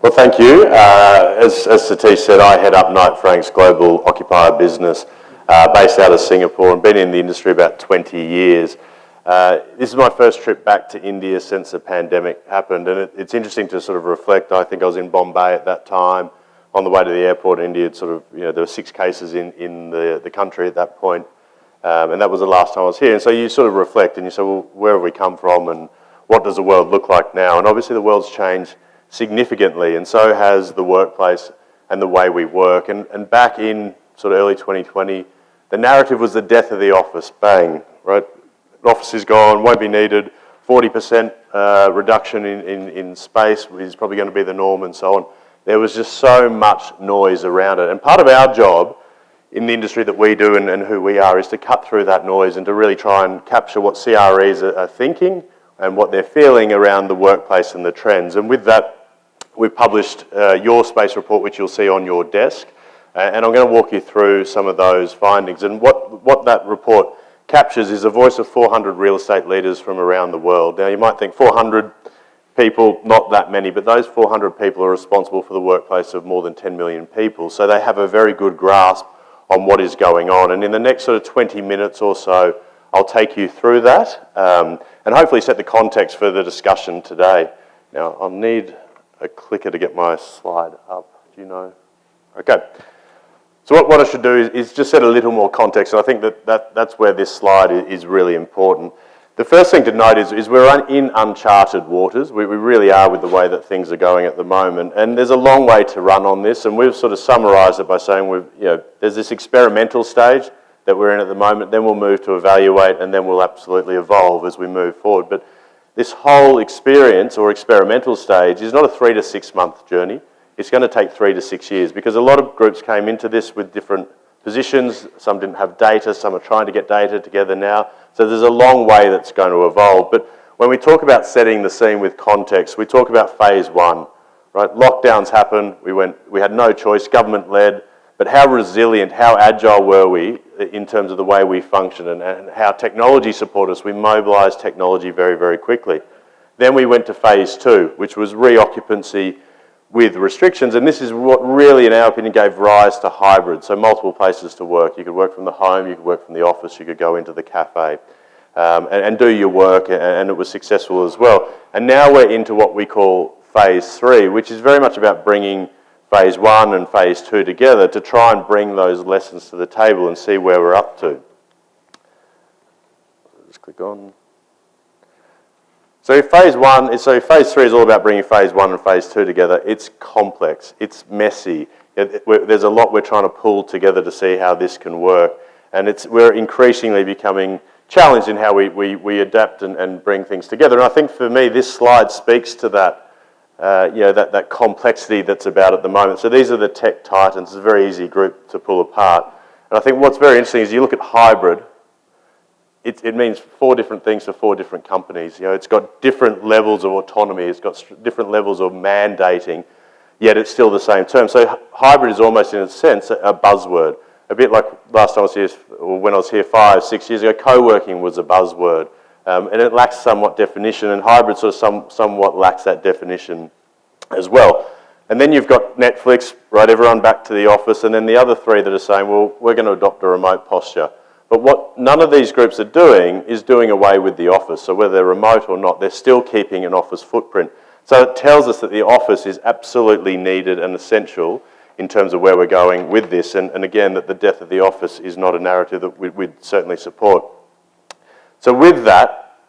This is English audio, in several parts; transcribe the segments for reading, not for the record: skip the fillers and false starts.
Well, thank you. As Satish said, I head up Knight Frank's global occupier business based out of Singapore and been in the industry about 20 years. This is my first trip back to India since the pandemic happened, and it's interesting to sort of reflect. I think I was in Bombay at that time. On the way to the airport in India, there were 6 cases in the country at that point, and that was the last time I was here. And so you sort of reflect and you say, well, where have we come from and what does the world look like now? And obviously the world's changed significantly, and so has the workplace and the way we work. And back in sort of early 2020, the narrative was the death of the office. Bang, right? The office is gone, won't be needed. 40% reduction in space is probably going to be the norm, and so on. There was just so much noise around it. And part of our job in the industry that we do and who we are is to cut through that noise and to really try and capture what CREs are thinking and what they're feeling around the workplace and the trends. And with that, we've published your space report, which you'll see on your desk. And I'm going to walk you through some of those findings. And what that report captures is a voice of 400 real estate leaders from around the world. Now, you might think 400 people, not that many, but those 400 people are responsible for the workplace of more than 10 million people. So they have a very good grasp on what is going on. And in the next sort of 20 minutes or so, I'll take you through that and hopefully set the context for the discussion today. Now, I'll need a clicker to get my slide up. Do you know? Okay. So what I should do is just set a little more context, and I think that's where this slide is really important. The first thing to note is we're in uncharted waters. We really are with the way that things are going at the moment, and there's a long way to run on this, and we've sort of summarised it by saying there's this experimental stage that we're in at the moment, then we'll move to evaluate, and then we'll absolutely evolve as we move forward. But this whole experience or experimental stage is not a 3 to 6 month journey. It's going to take 3 to 6 years because a lot of groups came into this with different positions. Some didn't have data, some are trying to get data together now. So there's a long way that's going to evolve. But when we talk about setting the scene with context, we talk about phase 1, right? Lockdowns happened, we had no choice, government-led, but how resilient, how agile were we in terms of the way we function and how technology supported us? We mobilised technology very, very quickly. Then we went to phase 2, which was reoccupancy with restrictions, and this is what really, in our opinion, gave rise to hybrid, so multiple places to work. You could work from the home, you could work from the office, you could go into the cafe and do your work, and it was successful as well. And now we're into what we call phase 3, which is very much about bringing phase 1 and phase 2 together to try and bring those lessons to the table and see where we're up to. Just click on. So phase 3 is all about bringing phase 1 and phase 2 together. It's complex, it's messy. There's a lot we're trying to pull together to see how this can work. And we're increasingly becoming challenged in how we adapt and bring things together. And I think for me, this slide speaks to that, that complexity that's about at the moment. So these are the tech titans. It's a very easy group to pull apart. And I think what's very interesting is you look at hybrid. It means 4 different things for 4 different companies. It's got different levels of autonomy, it's got different levels of mandating, yet it's still the same term. So hybrid is almost, in a sense, a buzzword. A bit like last time I was here, or when I was here 5, 6 years ago, co-working was a buzzword. And it lacks somewhat definition, and hybrid sort of somewhat lacks that definition as well. And then you've got Netflix, right, everyone back to the office, and then the other 3 that are saying, well, we're going to adopt a remote posture. But what none of these groups are doing is doing away with the office. So whether they're remote or not, they're still keeping an office footprint. So it tells us that the office is absolutely needed and essential in terms of where we're going with this. And again, that the death of the office is not a narrative that we'd certainly support. So with that,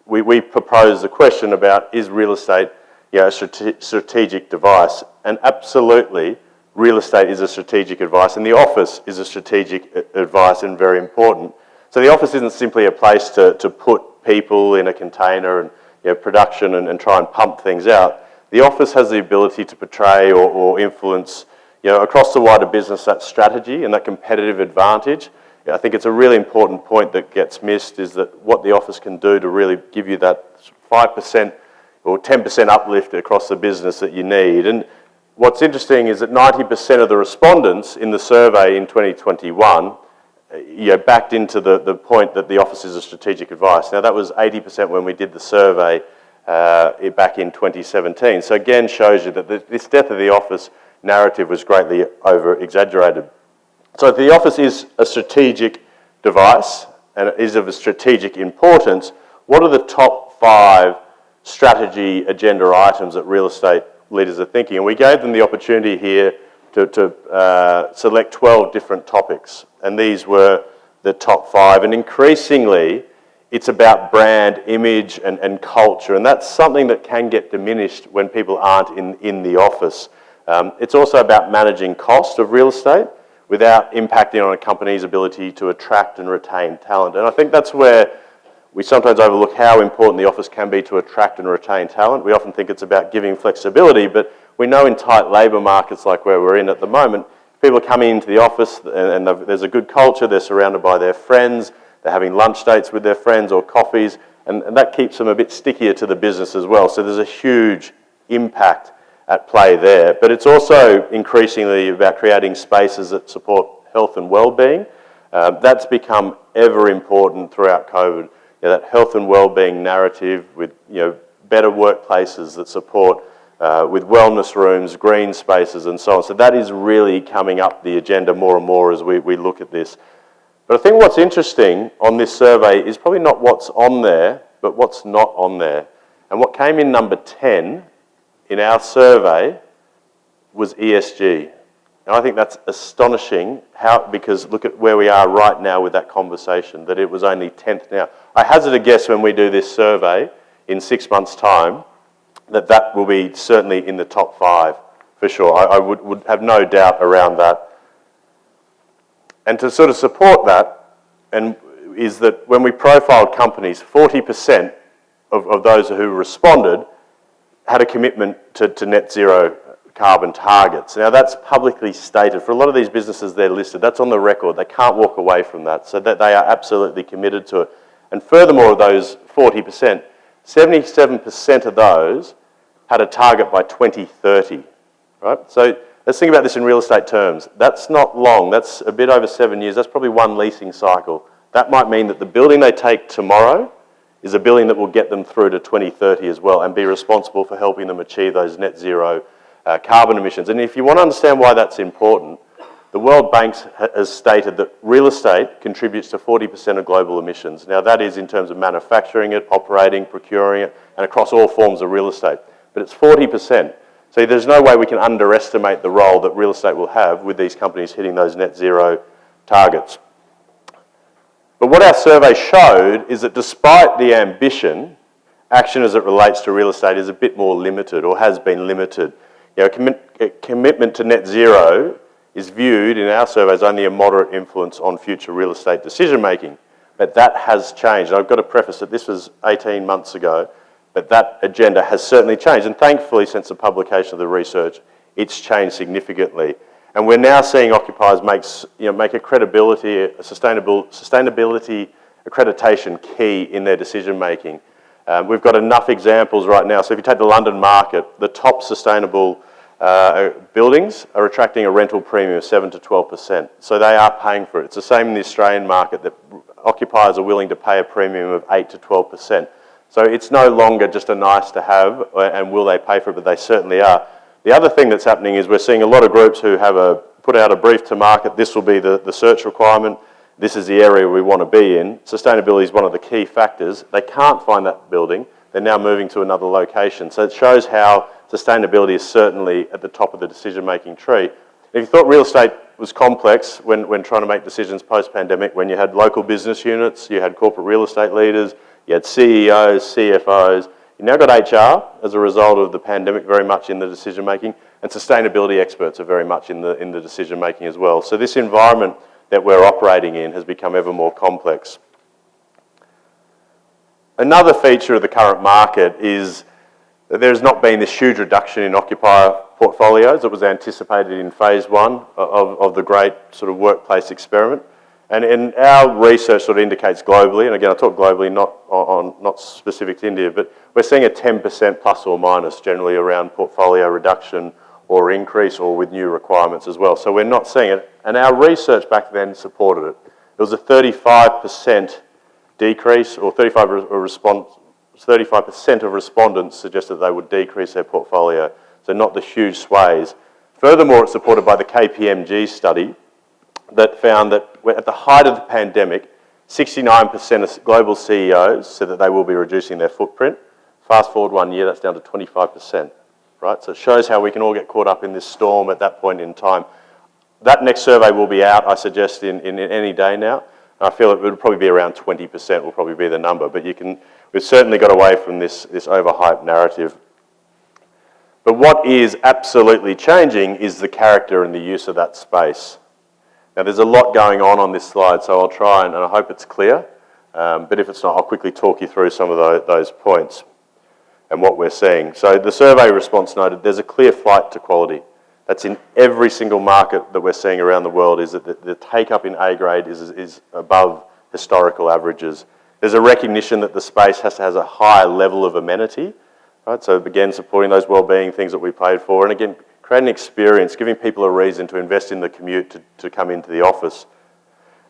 we propose the question about, is real estate a strategic device? And absolutely, real estate is a strategic advice, and the office is a strategic advice and very important. So the office isn't simply a place to put people in a container and production and try and pump things out. The office has the ability to portray or influence across the wider business that strategy and that competitive advantage. I think it's a really important point that gets missed is that what the office can do to really give you that 5% or 10% uplift across the business that you need. And what's interesting is that 90% of the respondents in the survey in 2021 backed into the point that the office is a strategic advice. Now that was 80% when we did the survey back in 2017. So again, shows you that this death of the office narrative was greatly over-exaggerated. So if the office is a strategic device and it is of a strategic importance, what are the top 5 strategy agenda items that real estate leaders are thinking? And we gave them the opportunity here to select 12 different topics, and these were the top 5. And increasingly, it's about brand, image, and culture, and that's something that can get diminished when people aren't in the office. It's also about managing cost of real estate without impacting on a company's ability to attract and retain talent. And I think that's where we sometimes overlook how important the office can be to attract and retain talent. We often think it's about giving flexibility, but we know in tight labour markets like where we're in at the moment, people are coming into the office and there's a good culture, they're surrounded by their friends, they're having lunch dates with their friends or coffees, and that keeps them a bit stickier to the business as well. So there's a huge impact at play there. But it's also increasingly about creating spaces that support health and well-being. That's become ever important throughout COVID. That health and well-being narrative with better workplaces that support with wellness rooms, green spaces and so on. So that is really coming up the agenda more and more as we look at this. But I think what's interesting on this survey is probably not what's on there, but what's not on there. And what came in number 10 in our survey was ESG. And I think that's astonishing because look at where we are right now with that conversation, that it was only 10th now. I hazard a guess when we do this survey in 6 months' time, that will be certainly in the top 5 for sure. I would have no doubt around that. And to sort of support that, is that when we profiled companies, 40% of those who responded had a commitment to net zero carbon targets. Now that's publicly stated. For a lot of these businesses, they're listed. That's on the record. They can't walk away from that. So that they are absolutely committed to it. And furthermore, of those 40%, 77% of those had a target by 2030, right? So let's think about this in real estate terms. That's not long. That's a bit over 7 years. That's probably one leasing cycle. That might mean that the building they take tomorrow is a building that will get them through to 2030 as well and be responsible for helping them achieve those net zero carbon emissions. And if you want to understand why that's important, the World Bank has stated that real estate contributes to 40% of global emissions. Now that is in terms of manufacturing it, operating, procuring it, and across all forms of real estate. But it's 40%. So there's no way we can underestimate the role that real estate will have with these companies hitting those net zero targets. But what our survey showed is that despite the ambition, action as it relates to real estate is a bit more limited or has been limited. A commitment to net zero is viewed in our survey as only a moderate influence on future real estate decision making. But that has changed. I've got to preface that this was 18 months ago, but that agenda has certainly changed. And thankfully, since the publication of the research, it's changed significantly. And we're now seeing occupiers make a credibility, a sustainability accreditation key in their decision making. We've got enough examples right now. So if you take the London market, the top sustainable buildings are attracting a rental premium of 7 to 12%. So they are paying for it. It's the same in the Australian market, that occupiers are willing to pay a premium of 8 to 12%. So it's no longer just a nice to have, and will they pay for it, but they certainly are. The other thing that's happening is we're seeing a lot of groups who have put out a brief to market. This will be the search requirement. This is the area we want to be in. Sustainability is one of the key factors. They can't find that building. They're now moving to another location. So it shows how sustainability is certainly at the top of the decision-making tree. If you thought real estate was complex when trying to make decisions post-pandemic, when you had local business units, you had corporate real estate leaders, you had CEOs, CFOs, you now got HR as a result of the pandemic very much in the decision making, and sustainability experts are very much in the decision making as well. So this environment that we're operating in has become ever more complex. Another feature of the current market is that there's not been this huge reduction in occupier portfolios that was anticipated in phase 1 of the great sort of workplace experiment. And our research sort of indicates globally, and again I talk globally, not specific to India, but we're seeing a 10% plus or minus generally around portfolio reduction or increase, or with new requirements as well. So we're not seeing it, and our research back then supported it. It was a 35% decrease, or 35% 35% of respondents suggested they would decrease their portfolio, so not the huge sways. Furthermore, it's supported by the KPMG study that found that at the height of the pandemic, 69% of global CEOs said that they will be reducing their footprint. Fast forward 1 year, that's down to 25%, right? So it shows how we can all get caught up in this storm at that point in time. That next survey will be out, I suggest, in any day now. I feel it would probably be around 20% will probably be the number, but we've certainly got away from this overhyped narrative. But what is absolutely changing is the character and the use of that space. Now, there's a lot going on this slide, so I'll try and I hope it's clear. But if it's not, I'll quickly talk you through some of those points and what we're seeing. So the survey response noted there's a clear flight to quality. That's in every single market that we're seeing around the world, is that the take-up in A grade is above historical averages. There's a recognition that the space has a high level of amenity, right? So again, supporting those wellbeing things that we paid for, and again, creating an experience, giving people a reason to invest in the commute to come into the office.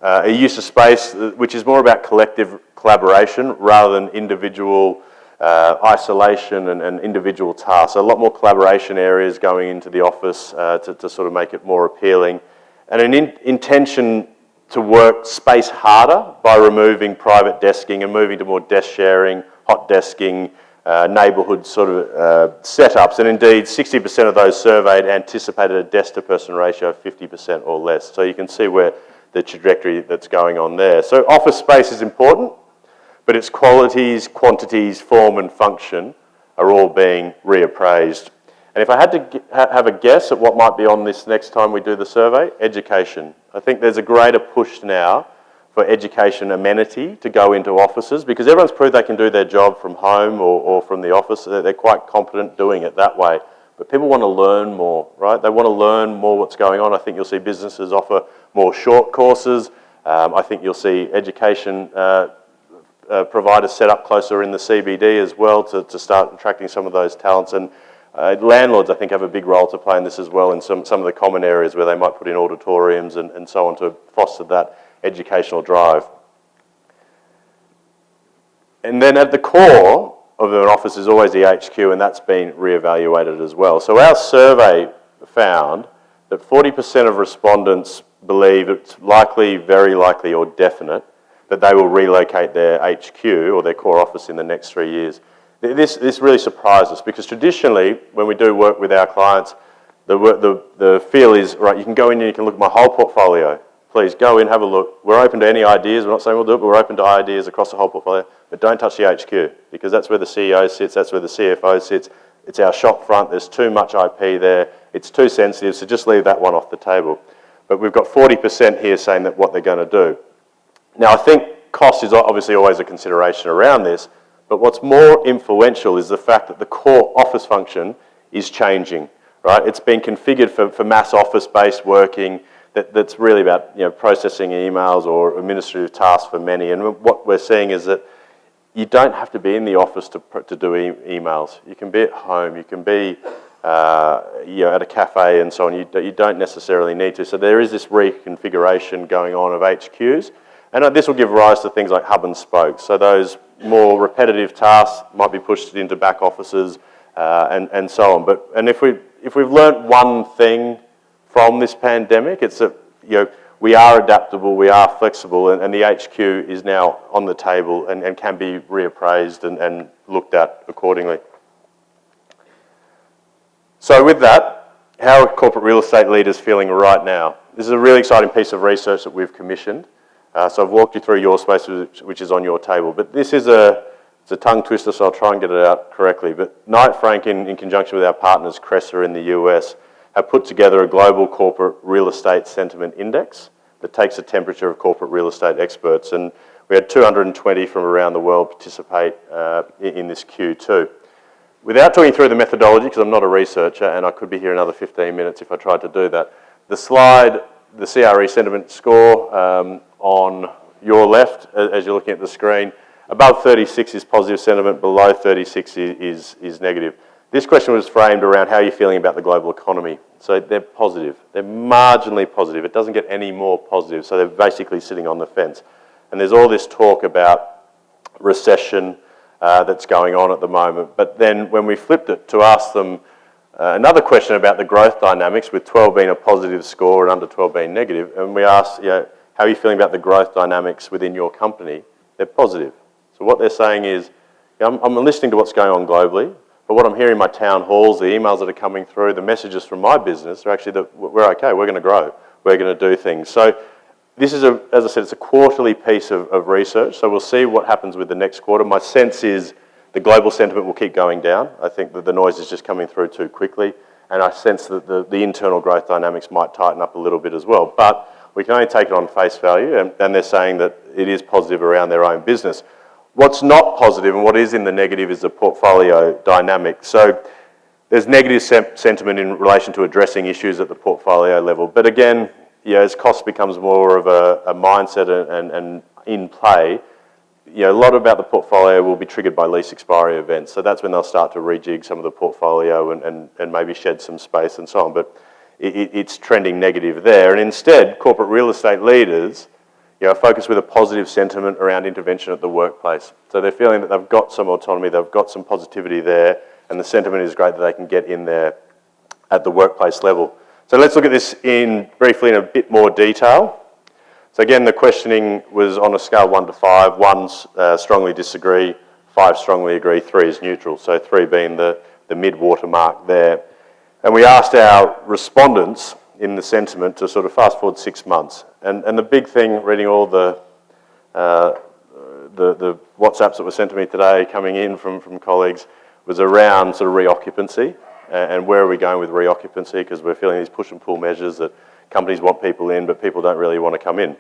A use of space which is more about collective collaboration rather than individual isolation and individual tasks. So a lot more collaboration areas going into the office to sort of make it more appealing. And an intention to work space harder by removing private desking and moving to more desk sharing, hot desking, neighbourhood sort of setups. And indeed, 60% of those surveyed anticipated a desk-to-person ratio of 50% or less. So you can see where the trajectory that's going on there. So office space is important, but its qualities, quantities, form and function are all being reappraised. And if I had to have a guess at what might be on this next time we do the survey, education. I think there's a greater push now for education amenity to go into offices because everyone's proved they can do their job from home or from the office. They're quite competent doing it that way. But people want to learn more, right? They want to learn more what's going on. I think you'll see businesses offer more short courses. I think you'll see education providers set up closer in the CBD as well to start attracting some of those talents. And landlords, I think, have a big role to play in this as well in some of the common areas where they might put in auditoriums and so on to foster that educational drive. And then at the core of an office is always the HQ, and that's been reevaluated as well. So our survey found that 40% of respondents believe it's likely, very likely or definite that they will relocate their HQ or their core office in the next 3 years. This really surprised us because traditionally when we do work with our clients, the feel is, right, you can go in and you can look at my whole portfolio. Please go in, have a look. We're open to any ideas. We're not saying we'll do it, but we're open to ideas across the whole portfolio. But don't touch the HQ because that's where the CEO sits, that's where the CFO sits. It's our shop front. There's too much IP there. It's too sensitive, so just leave that one off the table. But we've got 40% here saying that what they're going to do. Now, I think cost is obviously always a consideration around this, but what's more influential is the fact that the core office function is changing, right? It's been configured for mass office-based working that's really about processing emails or administrative tasks for many. And what we're seeing is that you don't have to be in the office to do emails. You can be at home, you can be at a cafe and so on. You don't necessarily need to. So there is this reconfiguration going on of HQs. And this will give rise to things like hub and spokes. So those more repetitive tasks might be pushed into back offices and so on. If we've learnt one thing from this pandemic, it's that we are adaptable, we are flexible, and the HQ is now on the table and can be reappraised and looked at accordingly. So with that, how are corporate real estate leaders feeling right now? This is a really exciting piece of research that we've commissioned. So I've walked you through your space, which is on your table. But this is it's a tongue twister, so I'll try and get it out correctly. But Knight Frank, in conjunction with our partners, Cressa in the US, have put together a global corporate real estate sentiment index that takes the temperature of corporate real estate experts. And we had 220 from around the world participate in this Q2. Without talking through the methodology, because I'm not a researcher and I could be here another 15 minutes if I tried to do that, the slide, the CRE sentiment score on your left, as you're looking at the screen, above 36 is positive sentiment, below 36 is negative. This question was framed around how you're feeling about the global economy. So they're positive. They're marginally positive. It doesn't get any more positive. So they're basically sitting on the fence. And there's all this talk about recession, that's going on at the moment. But then when we flipped it to ask them another question about the growth dynamics, with 12 being a positive score and under 12 being negative, and we asked, how are you feeling about the growth dynamics within your company? They're positive. So what they're saying is, I'm listening to what's going on globally, but what I'm hearing in my town halls, the emails that are coming through, the messages from my business are actually that we're okay, we're going to grow, we're going to do things. So this is, as I said, it's a quarterly piece of research, so we'll see what happens with the next quarter. My sense is the global sentiment will keep going down. I think that the noise is just coming through too quickly, and I sense that the internal growth dynamics might tighten up a little bit as well. But we can only take it on face value, and they're saying that it is positive around their own business. What's not positive and what is in the negative is the portfolio dynamic. So there's negative sentiment in relation to addressing issues at the portfolio level. But again, as cost becomes more of a mindset and in play, a lot about the portfolio will be triggered by lease expiry events. So that's when they'll start to rejig some of the portfolio and maybe shed some space and so on. But it's trending negative there. And instead, corporate real estate leaders focus with a positive sentiment around intervention at the workplace. So they're feeling that they've got some autonomy, they've got some positivity there, and the sentiment is great that they can get in there at the workplace level. So let's look at this briefly in a bit more detail. So again, the questioning was on a scale 1 to 5. 1's strongly disagree, 5 strongly agree, 3 is neutral. So 3 being the mid-water mark there. And we asked our respondents in the sentiment to sort of fast forward 6 months. And the big thing, reading all the WhatsApps that were sent to me today coming in from colleagues, was around sort of reoccupancy and where are we going with reoccupancy, because we're feeling these push and pull measures that companies want people in but people don't really want to come in.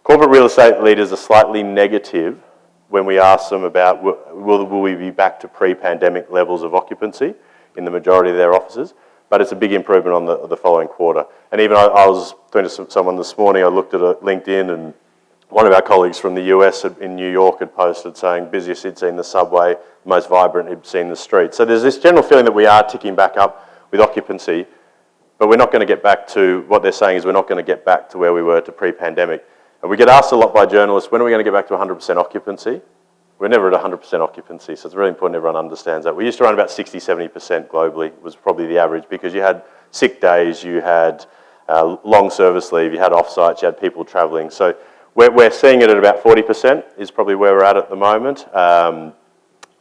Corporate real estate leaders are slightly negative when we ask them about will we be back to pre-pandemic levels of occupancy in the majority of their offices. But it's a big improvement on the following quarter. And even I was talking to someone this morning, I looked at LinkedIn, and one of our colleagues from the US in New York had posted saying busiest he'd seen the subway, most vibrant he'd seen the street. So there's this general feeling that we are ticking back up with occupancy, but we're not going to get back to, what they're saying is we're not going to get back to where we were to pre-pandemic. And we get asked a lot by journalists, when are we going to get back to 100% occupancy? We're never at 100% occupancy, so it's really important everyone understands that. We used to run about 60, 70% globally, was probably the average, because you had sick days, you had long service leave, you had off-sites, you had people travelling. So we're seeing it at about 40% is probably where we're at the moment. And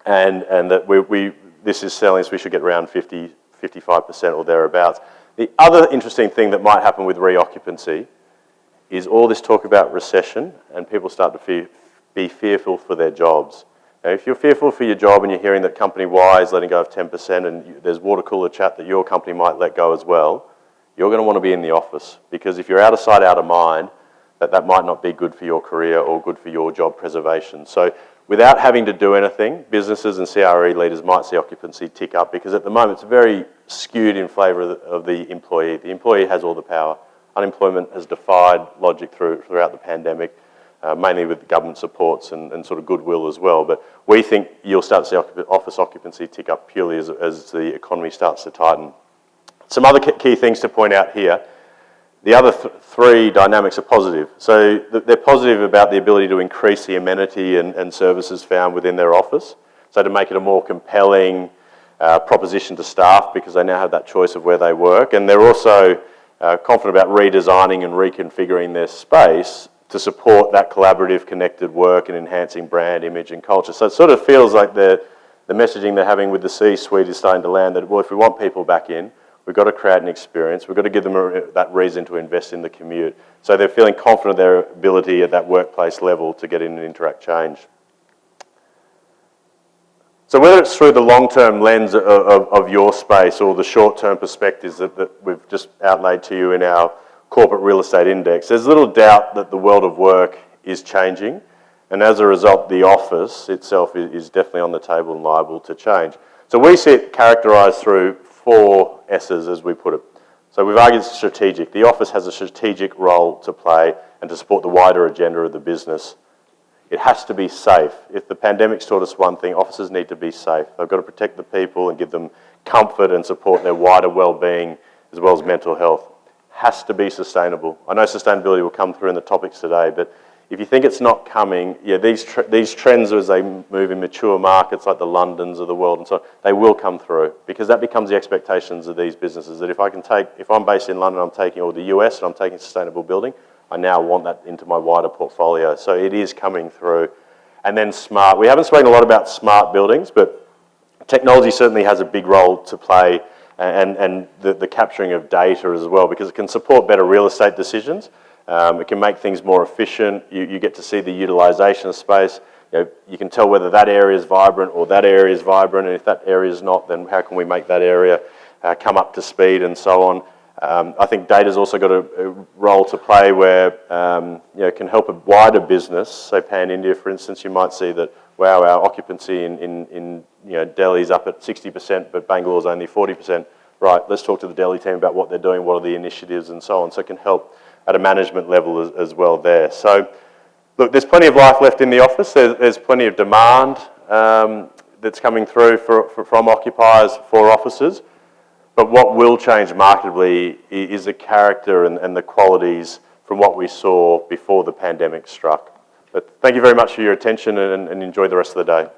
that this is selling, so we should get around 50, 55% or thereabouts. The other interesting thing that might happen with reoccupancy is all this talk about recession, and people start to be fearful for their jobs. Now, if you're fearful for your job and you're hearing that company Y is letting go of 10% and there's water cooler chat that your company might let go as well, you're going to want to be in the office, because if you're out of sight, out of mind, that might not be good for your career or good for your job preservation. So without having to do anything, businesses and CRE leaders might see occupancy tick up, because at the moment it's very skewed in favour of the employee. The employee has all the power. Unemployment has defied logic throughout the pandemic. Mainly with government supports and sort of goodwill as well. But we think you'll start to see office occupancy tick up purely as the economy starts to tighten. Some other key things to point out here. The other 3 dynamics are positive. So they're positive about the ability to increase the amenity and services found within their office. So to make it a more compelling proposition to staff, because they now have that choice of where they work. And they're also confident about redesigning and reconfiguring their space to support that collaborative, connected work and enhancing brand, image and culture. So it sort of feels like the messaging they're having with the C-suite is starting to land that, well, if we want people back in, we've got to create an experience, we've got to give them that reason to invest in the commute. So they're feeling confident of their ability at that workplace level to get in and interact change. So whether it's through the long-term lens of your space or the short-term perspectives that we've just outlaid to you in our corporate real estate index, there's little doubt that the world of work is changing, and as a result the office itself is definitely on the table and liable to change. So we see it characterised through 4 S's, as we put it. So we've argued it's strategic. The office has a strategic role to play and to support the wider agenda of the business. It has to be safe. If the pandemic's taught us one thing, offices need to be safe. They've got to protect the people and give them comfort and support their wider well-being as well as mental health. Has to be sustainable. I know sustainability will come through in the topics today, but If you think it's not coming, yeah, these trends as they move in mature markets like the Londons of the world and so on, they will come through, because that becomes the expectations of these businesses, that if I'm based in London, I'm taking, or the US, and I'm taking sustainable building, I now want that into my wider portfolio. So it is coming through. And then smart. We haven't spoken a lot about smart buildings, but technology certainly has a big role to play, and the capturing of data as well, because it can support better real estate decisions. It can make things more efficient. You get to see the utilisation of space. You can tell whether that area is vibrant or that area is vibrant, and if that area is not, then how can we make that area come up to speed and so on. I think data's also got a role to play where it can help a wider business. So Pan-India, for instance, you might see that, wow, our occupancy in Delhi's up at 60%, but Bangalore's only 40%. Right, let's talk to the Delhi team about what they're doing, what are the initiatives and so on. So it can help at a management level as well there. So, look, there's plenty of life left in the office. There's plenty of demand that's coming through from occupiers for offices. But what will change markedly is the character and the qualities from what we saw before the pandemic struck. But thank you very much for your attention, and enjoy the rest of the day.